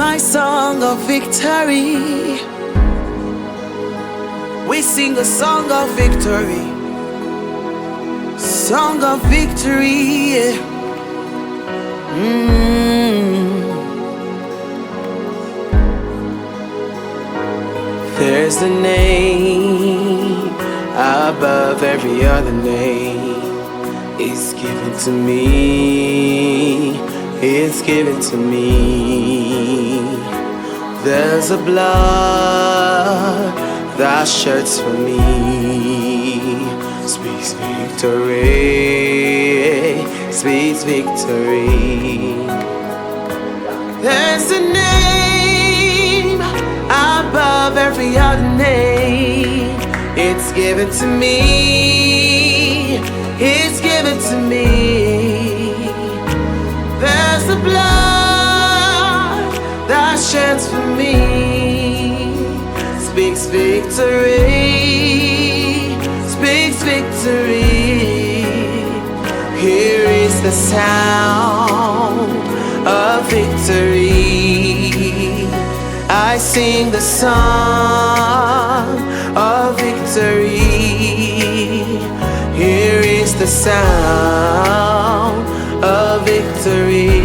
My song of victory. We sing a song of victory. Song of victory. Yeah. There's a name above every other name. It's given to me. It's given to me. There's a blood that sheds for me. Speaks victory. Speaks victory. There's a name above every other name. It's given to me. It's given to me. There's a blood that sheds for me. Speaks victory. Speaks victory. Here is the sound of victory. I sing the song of victory. Here is the sound of victory.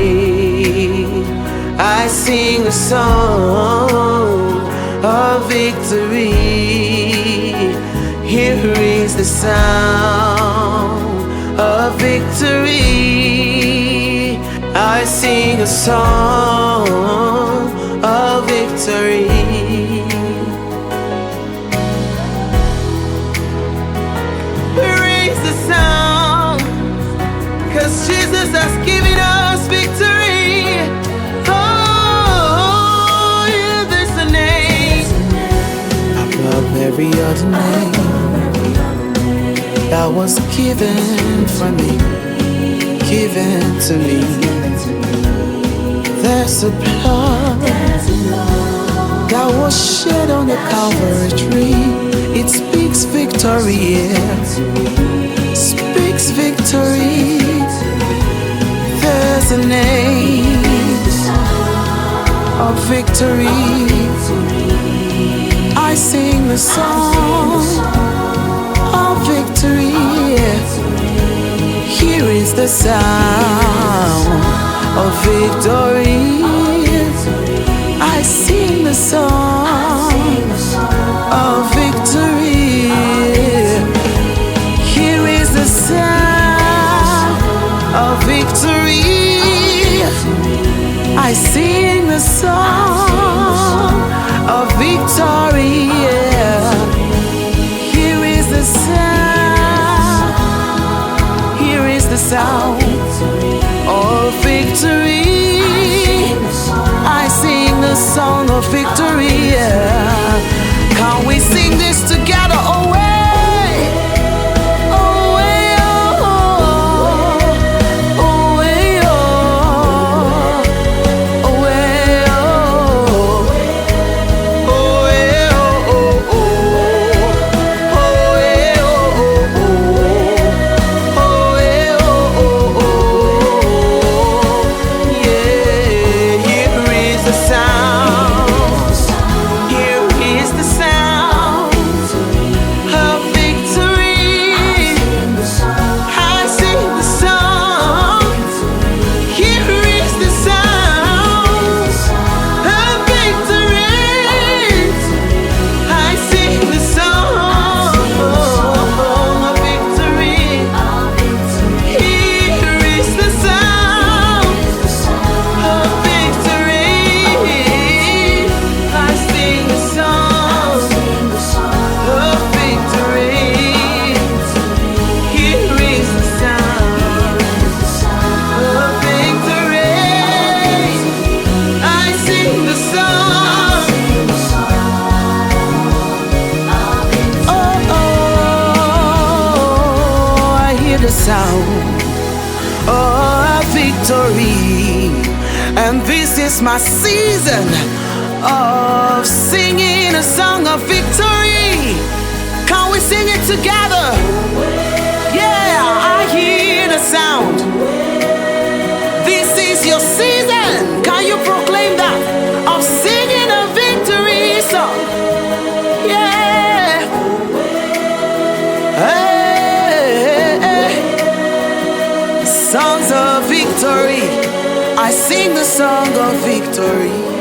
I sing a song of victory. Here is the sound of victory. I sing a song of victory. Here is the sound, 'cause Jesus has given us victory. Oh, yeah, there's a name above every other name that was given for me, given to me. There's a blood that was shed on the Calvary tree. It speaks victory, yeah. Speaks victory. There's a name of victory. I sing the song of victory. Here is the sound of victory. I sing the song of victory. Here is the sound of victory. I sing the song of victory. Here is the sound. Here is the sound of victory. I sing the song of victory. Can we sing this together? Oh, way. Sound of victory, and this is my season of singing a song of victory. Can we sing it together? Yeah, I hear the sound. This is your season. Can you proclaim that? Of singing a victory song. Yeah. Hey, hey, hey. Songs of victory. I sing the song of victory.